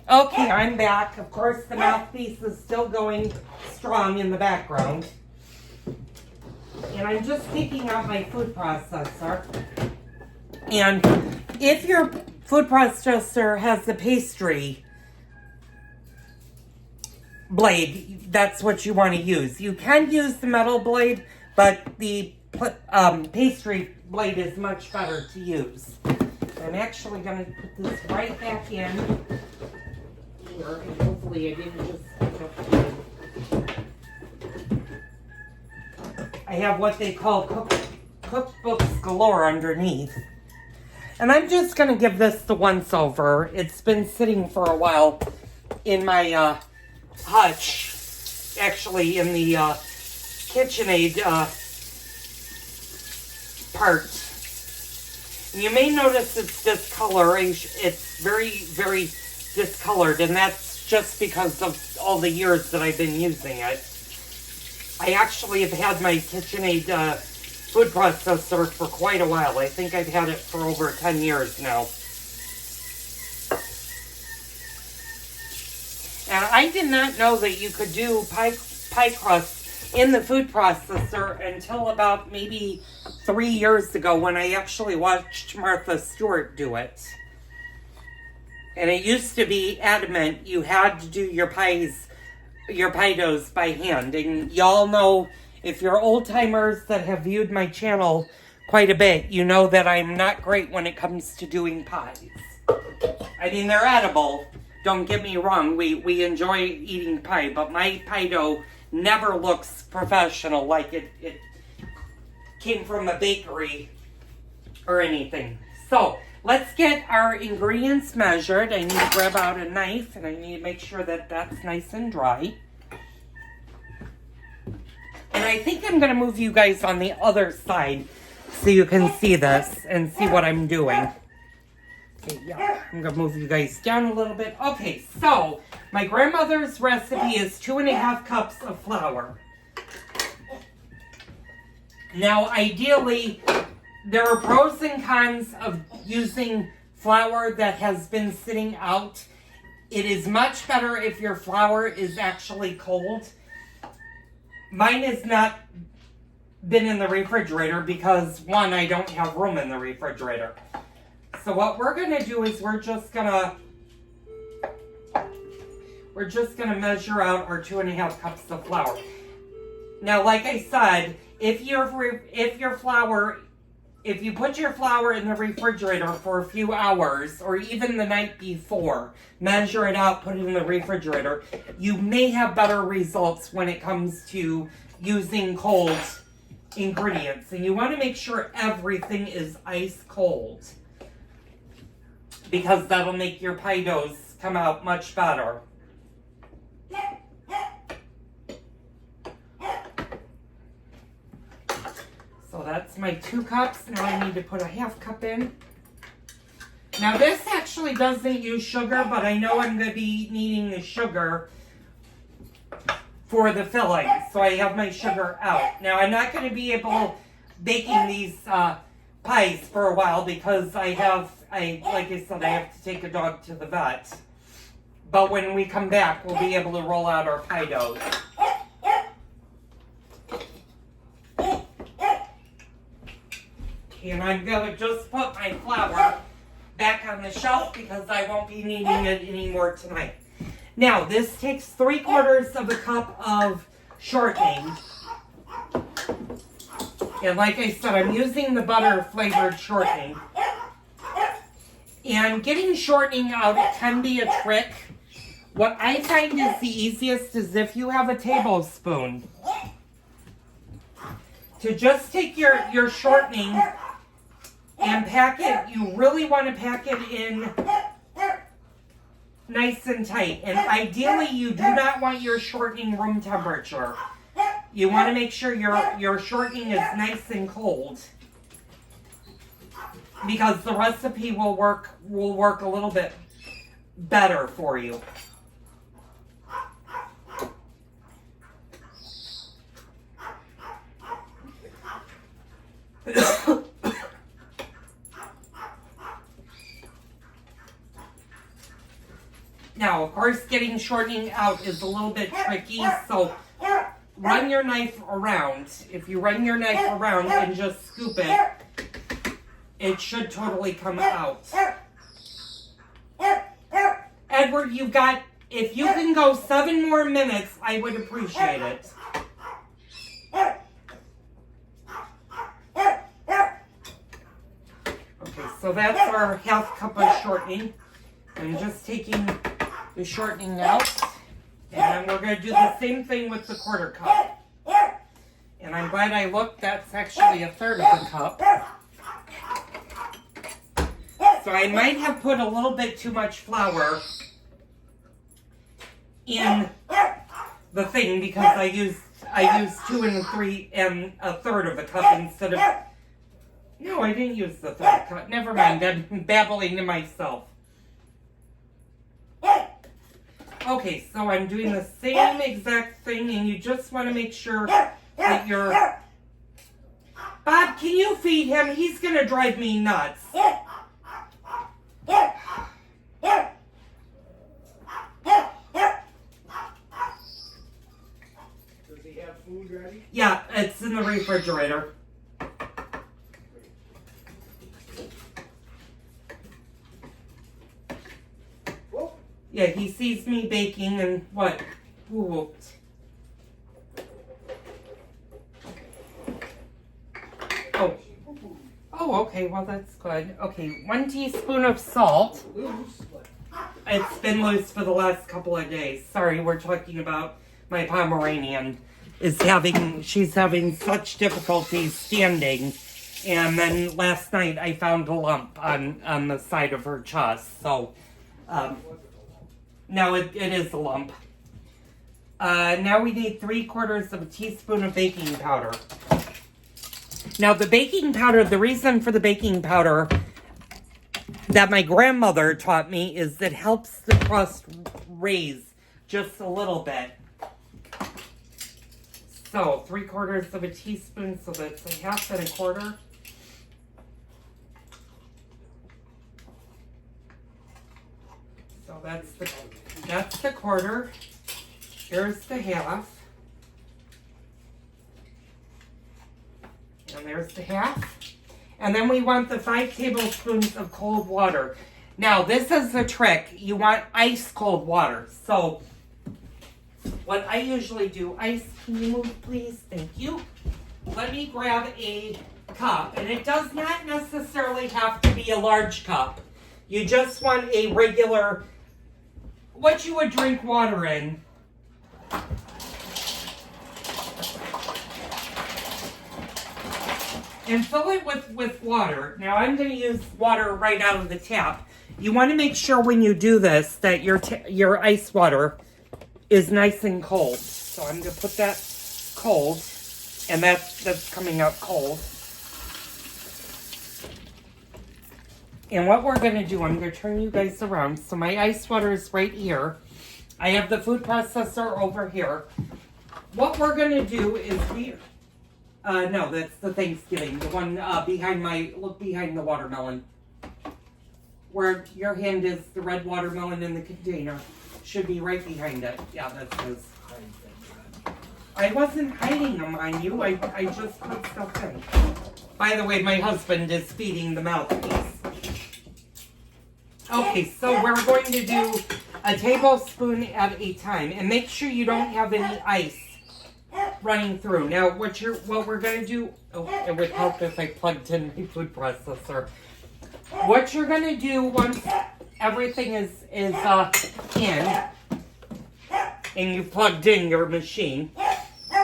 Okay, I'm back. Of course, the mouthpiece is still going strong in the background. And I'm just taking out my food processor. And if your food processor has the pastry blade, that's what you want to use. You can use the metal blade, but the pastry blade is much better to use. I'm actually going to put this right back in here, and hopefully I didn't just... I have what they call cookbooks galore underneath. And I'm just going to give this the once over. It's been sitting for a while in my hutch, actually in the KitchenAid part. And you may notice it's discoloration. It's very, very discolored, and that's just because of all the years that I've been using it. I actually have had my KitchenAid food processor for quite a while. I think I've had it for over 10 years now. And I did not know that you could do pie crust in the food processor until about maybe 3 years ago when I actually watched Martha Stewart do it. And it used to be adamant you had to do your pie doughs by hand. And y'all know, if you're old timers that have viewed my channel quite a bit, you know that I'm not great when it comes to doing pies. I mean, they're edible. Don't get me wrong. We enjoy eating pie, but my pie dough never looks professional like it came from a bakery or anything. So let's get our ingredients measured. I need to grab out a knife, and I need to make sure that that's nice and dry. And I think I'm going to move you guys on the other side so you can see this and see what I'm doing. Okay, yeah, I'm going to move you guys down a little bit. Okay, so my grandmother's recipe is 2.5 cups of flour. Now, ideally, there are pros and cons of using flour that has been sitting out. It is much better if your flour is actually cold. Mine has not been in the refrigerator because, one, I don't have room in the refrigerator. So what we're going to do is we're just going to measure out our 2.5 cups of flour. Now, like I said, if you put your flour in the refrigerator for a few hours, or even the night before, measure it out, put it in the refrigerator, you may have better results when it comes to using cold ingredients. And you want to make sure everything is ice cold, because that'll make your pie doughs come out much better. So that's my 2 cups. Now I need to put a 1/2 cup in. Now this actually doesn't use sugar, but I know I'm going to be needing the sugar for the filling. So I have my sugar out. Now I'm not going to be able baking these pies for a while because like I said, I have to take a dog to the vet. But when we come back, we'll be able to roll out our pie doughs. And I'm going to just put my flour back on the shelf because I won't be needing it anymore tonight. Now, this takes 3/4 cup of shortening. And like I said, I'm using the butter flavored shortening. And getting shortening out can be a trick. What I find is the easiest is if you have a tablespoon, to just take your shortening and pack it. You really want to pack it in nice and tight. And ideally, you do not want your shortening room temperature. You want to make sure your shortening is nice and cold, because the recipe will work a little bit better for you. Now, of course, getting shortening out is a little bit tricky, so run your knife around. If you run your knife around and just scoop it, it should totally come out. Edward, you've got, if you can go 7 more minutes, I would appreciate it. Okay, so that's our half cup of shortening. I'm just taking the shortening out, and then we're going to do the same thing with the 1/4 cup. And I'm glad I looked, that's actually a 1/3 of the cup. So I might have put a little bit too much flour in the thing because I used 2 and 3 and a 1/3 of the cup instead of. No, I didn't use the 1/3 cup. Never mind. I'm babbling to myself. Okay, so I'm doing the same exact thing, and you just want to make sure that you're. Bob, can you feed him? He's gonna drive me nuts. Does he have food ready? Yeah, it's in the refrigerator. Yeah, he sees me baking and what? Ooh. Oh, okay, well that's good. Okay, 1 teaspoon of salt. It's been loose for the last couple of days. Sorry, we're talking about my Pomeranian she's having such difficulty standing. And then last night I found a lump on the side of her chest. So, no, it is a lump. Now we need 3/4 of a teaspoon of baking powder. Now the baking powder, the reason for the baking powder that my grandmother taught me is that it helps the crust raise just a little bit. So 3/4 of a teaspoon, so that's a 1/2 and a 1/4. So that's the 1/4. Here's the 1/2. And there's the 1/2. And then we want the 5 tablespoons of cold water. Now, this is the trick. You want ice cold water. So, what I usually do, can you move, please? Thank you. Let me grab a cup. And it does not necessarily have to be a large cup. You just want a regular, what you would drink water in. And fill it with water. Now I'm going to use water right out of the tap. You want to make sure when you do this that your ice water is nice and cold. So I'm going to put that cold, and that's coming out cold. And what we're going to do, I'm going to turn you guys around. So my ice water is right here. I have the food processor over here. What we're going to do is no, that's the Thanksgiving. The one look behind the watermelon. Where your hand is, the red watermelon in the container. Should be right behind it. Yeah, that's his. I wasn't hiding them on you. I just put stuff in. By the way, my husband is feeding the mouthpiece. Okay, so we're going to do a tablespoon at a time. And make sure you don't have any ice running through. Now, what we're going to do, it would help if I plugged in my food processor. What you're going to do once everything is in, and you plugged in your machine,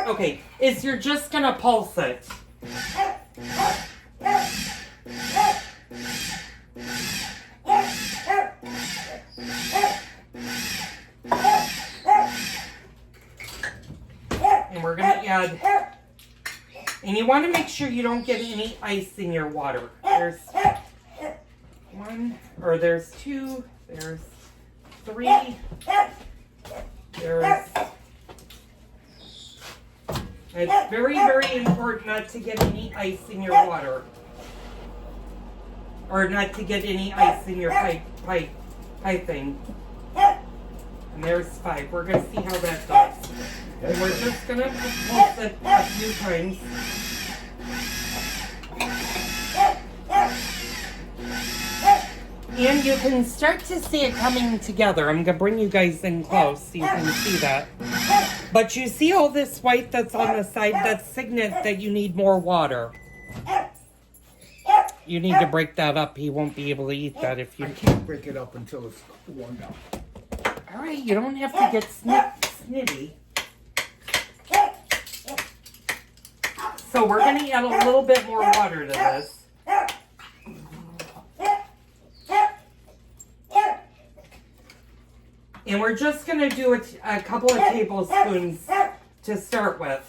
okay, is you're just going to pulse it. And we're going to add, and you want to make sure you don't get any ice in your water. There's 1, or there's 2, there's 3, it's very, very important not to get any ice in your water. Or not to get any ice in your piping. And there's 5. We're going to see how that goes. And we're just going to pulse it a few times. And you can start to see it coming together. I'm going to bring you guys in close so you can see that. But you see all this white that's on the side? That's signet that you need more water. You need to break that up. He won't be able to eat that if you... I can't break it up until it's warmed up. All right, you don't have to get snitty. So we're going to add a little bit more water to this. And we're just going to do a couple of tablespoons to start with.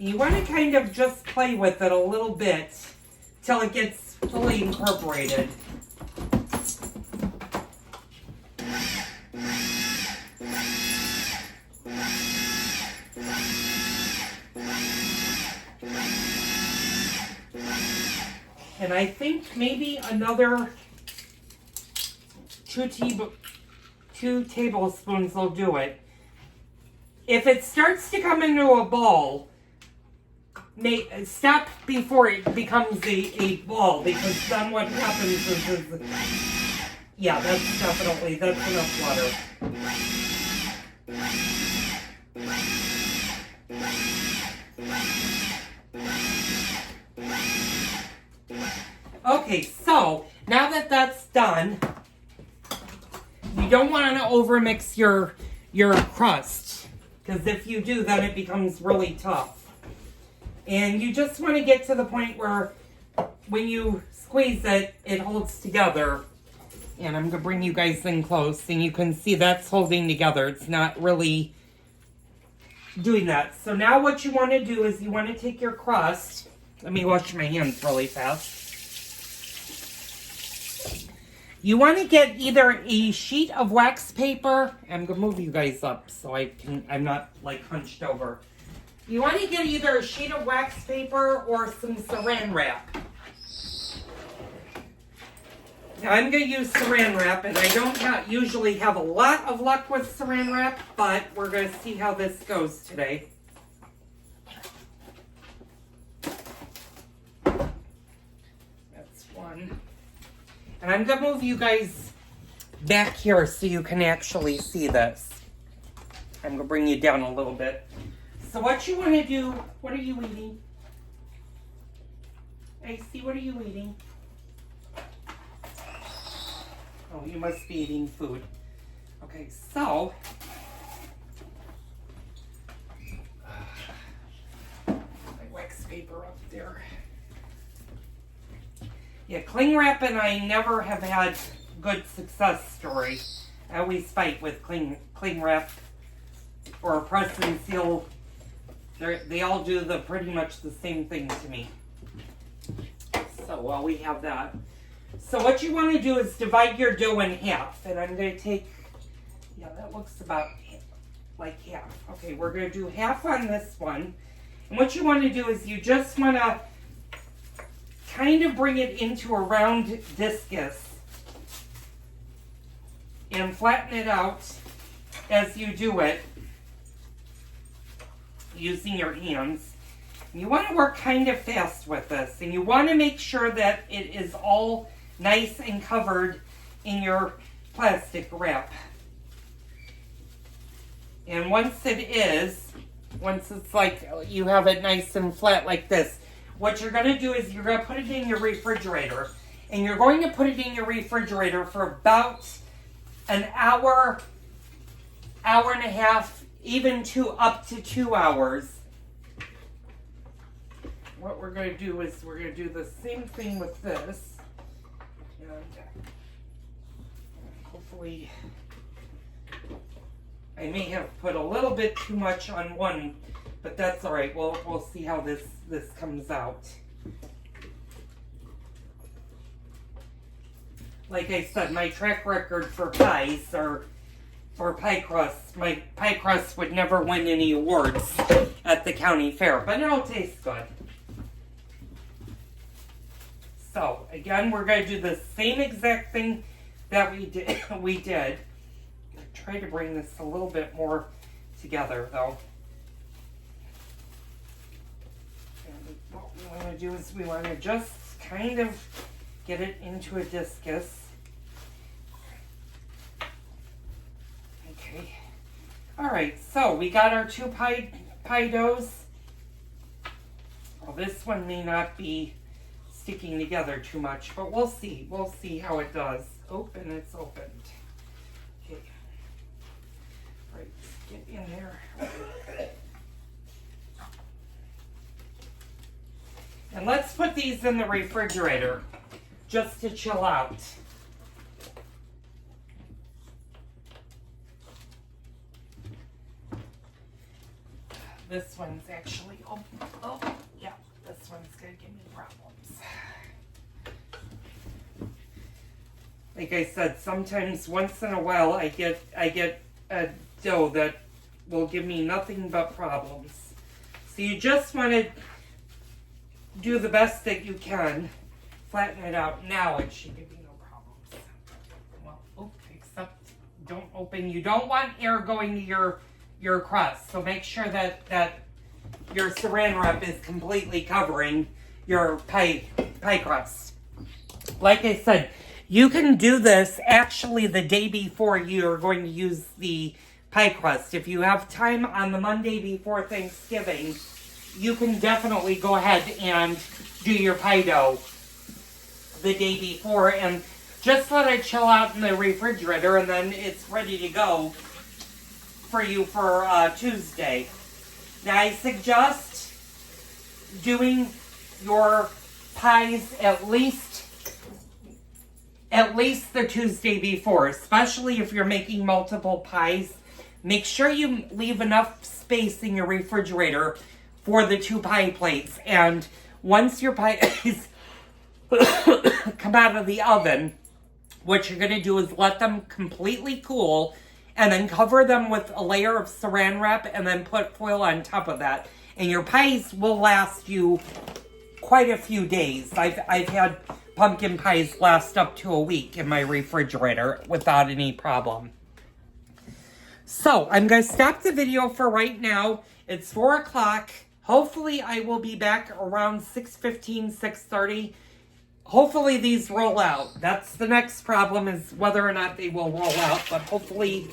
You want to kind of just play with it a little bit till it gets fully incorporated. And I think maybe another 2 tablespoons will do it. If it starts to come into a ball, stop before it becomes a ball, because then what happens is yeah, that's enough water. Okay, so now that that's done, you don't want to overmix your crust, because if you do, then it becomes really tough. And you just want to get to the point where when you squeeze it, it holds together. And I'm going to bring you guys in close, and you can see that's holding together. It's not really doing that. So now what you want to do is you want to take your crust. Let me wash my hands really fast. You want to get either a sheet of wax paper. I'm going to move you guys up so I'm not like hunched over. You want to get either a sheet of wax paper or some saran wrap. Now I'm going to use saran wrap, and I don't usually have a lot of luck with saran wrap, but we're going to see how this goes today. That's one. And I'm going to move you guys back here so you can actually see this. I'm going to bring you down a little bit. So what you want to do, what are you eating? AC, what are you eating? Oh, you must be eating food. Okay, so my wax paper up there. Yeah, cling wrap and I never have had good success story. I always fight with cling wrap or press and seal. They all do pretty much the same thing to me. So while we have that. So what you want to do is divide your dough in half. And I'm going to take, yeah, that looks about like half. Okay, we're going to do half on this one. And what you want to do is you just want to kind of bring it into a round discus. And flatten it out as you do it, using your hands. And you want to work kind of fast with this, and you want to make sure that it is all nice and covered in your plastic wrap. And once it's like you have it nice and flat like this, what you're going to do is you're going to put it in your refrigerator, and you're going to put it in your refrigerator for about an hour, hour and a half, even up to 2 hours. What we're going to do is we're going to do the same thing with this. And hopefully I may have put a little bit too much on one, but that's all right. We'll see how this comes out. Like I said, my track record for pies or for pie crust, my pie crust would never win any awards at the county fair, but it'll taste good. So again, we're going to do the same exact thing that we did. Try to bring this a little bit more together though. And what we want to do is we want to just kind of get it into a discus. Okay. Alright, so we got our two pie doughs. Well, this one may not be sticking together too much, but we'll see. We'll see how it does. Open, it's opened. Okay. Right, get in there. And let's put these in the refrigerator just to chill out. This one's actually open. Oh, yeah, this one's gonna give me problems. Like I said, sometimes once in a while I get a dough that will give me nothing but problems. So you just want to do the best that you can. Flatten it out. Now it should give me no problems. Well, except don't open. You don't want air going to your crust. So make sure that your saran wrap is completely covering your pie crust. Like I said, you can do this actually the day before you're going to use the pie crust. If you have time on the Monday before Thanksgiving, you can definitely go ahead and do your pie dough the day before and just let it chill out in the refrigerator, and then it's ready to go for you for Tuesday. Now I suggest doing your pies at least the Tuesday before, especially if you're making multiple pies. Make sure you leave enough space in your refrigerator for the two pie plates. And once your pies come out of the oven, what you're going to do is let them completely cool and then cover them with a layer of saran wrap and then put foil on top of that. And your pies will last you quite a few days. I've had pumpkin pies last up to a week in my refrigerator without any problem. So I'm going to stop the video for right now. It's 4 o'clock. Hopefully I will be back around 6:15, 6:30. Hopefully these roll out. That's the next problem, is whether or not they will roll out. But hopefully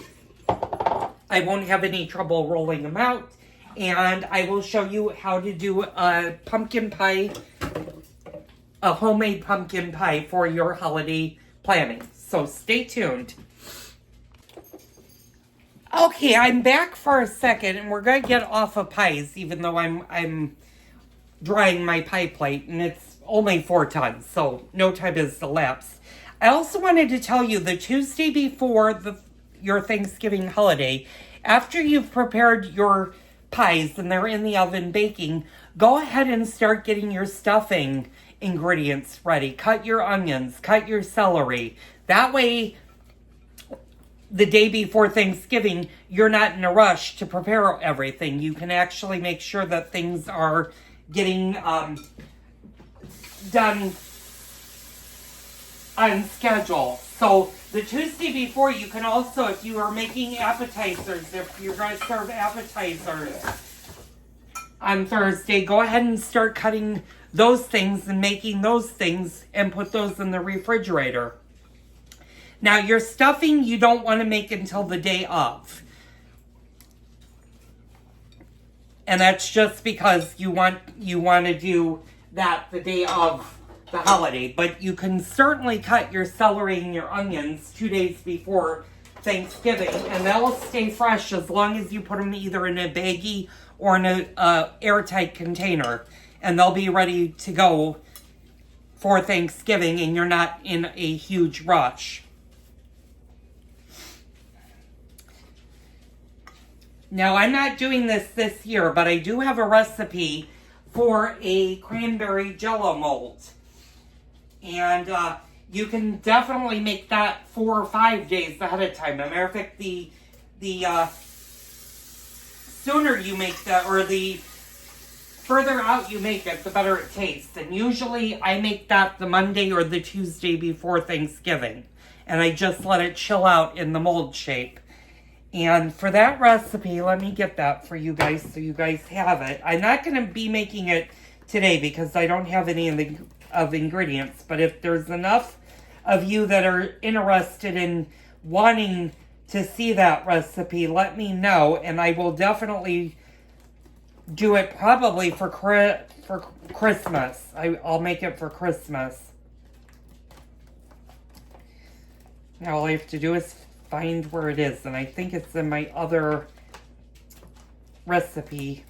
I won't have any trouble rolling them out. And I will show you how to do a pumpkin pie, a homemade pumpkin pie for your holiday planning. So stay tuned. Okay, I'm back for a second, and we're going to get off of pies, even though I'm drying my pie plate, and it's only 4 tons, so no time has elapsed. I also wanted to tell you, the Tuesday before your Thanksgiving holiday, after you've prepared your pies and they're in the oven baking, go ahead and start getting your stuffing ingredients ready. Cut your onions, cut your celery. That way, the day before Thanksgiving, you're not in a rush to prepare everything. You can actually make sure that things are getting done on schedule. So the Tuesday before, you can also, if you are making appetizers, if you're going to serve appetizers on Thursday, go ahead and start cutting those things and making those things and put those in the refrigerator. Now, your stuffing you don't want to make until the day of. And that's just because you want to do that the day of the holiday. But you can certainly cut your celery and your onions 2 days before Thanksgiving, and they'll stay fresh as long as you put them either in a baggie or in a airtight container, and they'll be ready to go for Thanksgiving, and you're not in a huge rush. Now, I'm not doing this year, but I do have a recipe for a cranberry jello mold. And you can definitely make that 4 or 5 days ahead of time. As a matter of fact, the sooner you make that, or the further out you make it, the better it tastes. And usually I make that the Monday or the Tuesday before Thanksgiving. And I just let it chill out in the mold shape. And for that recipe, let me get that for you guys so you guys have it. I'm not going to be making it today because I don't have any of the ingredients. But if there's enough of you that are interested in wanting to see that recipe, let me know. And I will definitely do it probably for Christmas. I'll make it for Christmas. Now all I have to do is find where it is, and I think it's in my other recipe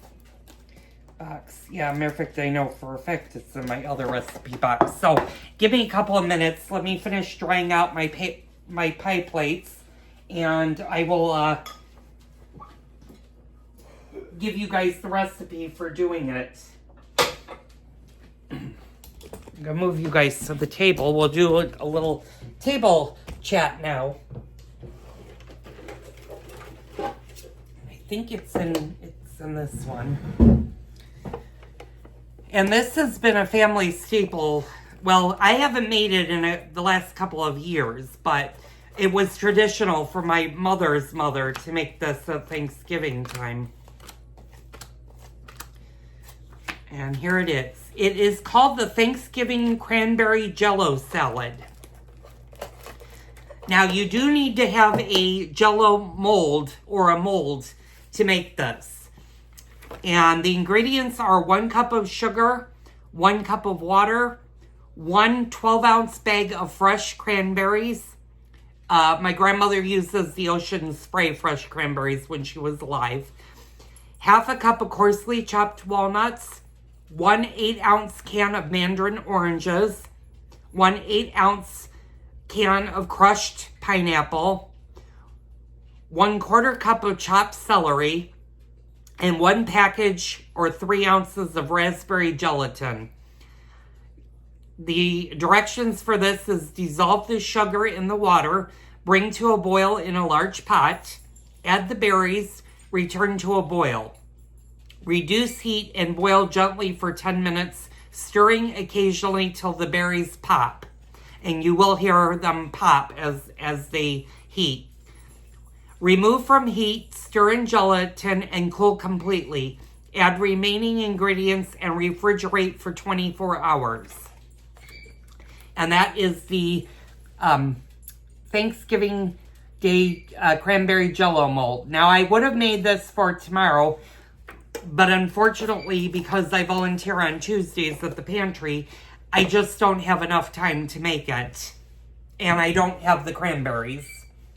box. Yeah, matter of fact, I know for a fact it's in my other recipe box. So give me a couple of minutes. Let me finish drying out my pie plates, and I will give you guys the recipe for doing it. I'm gonna move you guys to the table. We'll do a little table chat now. I think it's in this one. And this has been a family staple. Well, I haven't made it in the last couple of years, but it was traditional for my mother's mother to make this at Thanksgiving time. And here it is. It is called the Thanksgiving Cranberry Jello Salad. Now, you do need to have a Jello mold or a mold to make this. And the ingredients are 1 cup of sugar, 1 cup of water, 1 12-ounce bag of fresh cranberries. My grandmother uses the Ocean Spray fresh cranberries when she was alive. Half a cup of coarsely chopped walnuts, 1 8-ounce can of mandarin oranges, 1 8-ounce can of crushed pineapple, 1/4 cup of chopped celery, and 1 package or 3 ounces of raspberry gelatin. The directions for this is dissolve the sugar in the water, bring to a boil in a large pot, add the berries, return to a boil. Reduce heat and boil gently for 10 minutes, stirring occasionally till the berries pop. And you will hear them pop as they heat. Remove from heat, stir in gelatin, and cool completely. Add remaining ingredients and refrigerate for 24 hours. And that is the Thanksgiving Day cranberry jello mold. Now, I would have made this for tomorrow, but unfortunately, because I volunteer on Tuesdays at the pantry, I just don't have enough time to make it. And I don't have the cranberries.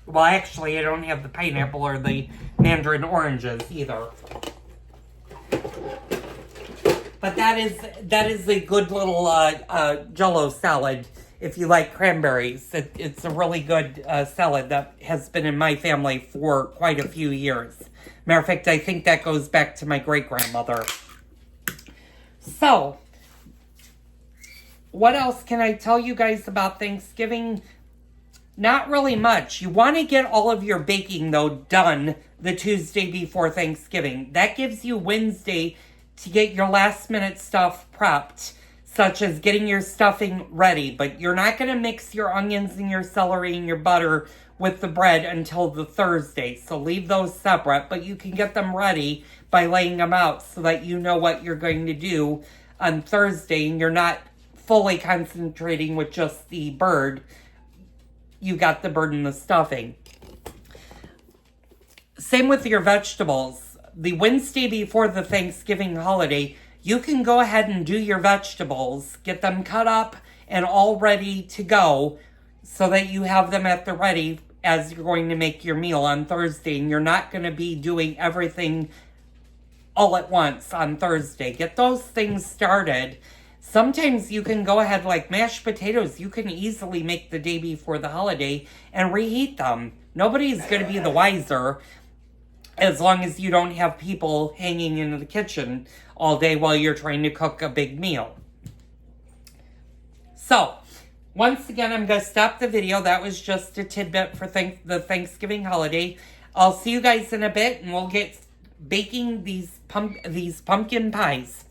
Well, actually, I don't have the pineapple or the mandarin oranges either. But that is a good little Jello salad if you like cranberries. It's a really good salad that has been in my family for quite a few years. Matter of fact, I think that goes back to my great-grandmother. So, what else can I tell you guys about Thanksgiving? Not really much. You want to get all of your baking, though, done the Tuesday before Thanksgiving. That gives you Wednesday to get your last-minute stuff prepped, such as getting your stuffing ready. But you're not going to mix your onions and your celery and your butter with the bread until the Thursday. So leave those separate, but you can get them ready by laying them out so that you know what you're going to do on Thursday and you're not fully concentrating with just the bird. You got the bird and the stuffing. Same with your vegetables. The Wednesday before the Thanksgiving holiday, you can go ahead and do your vegetables, get them cut up and all ready to go so that you have them at the ready as you're going to make your meal on Thursday, and you're not going to be doing everything all at once on Thursday. Get those things started. Sometimes you can go ahead, like mashed potatoes, you can easily make the day before the holiday and reheat them. Nobody's going to be the wiser as long as you don't have people hanging in the kitchen all day while you're trying to cook a big meal. So, once again, I'm going to stop the video. That was just a tidbit for the Thanksgiving holiday. I'll see you guys in a bit, and we'll get baking these pumpkin pies.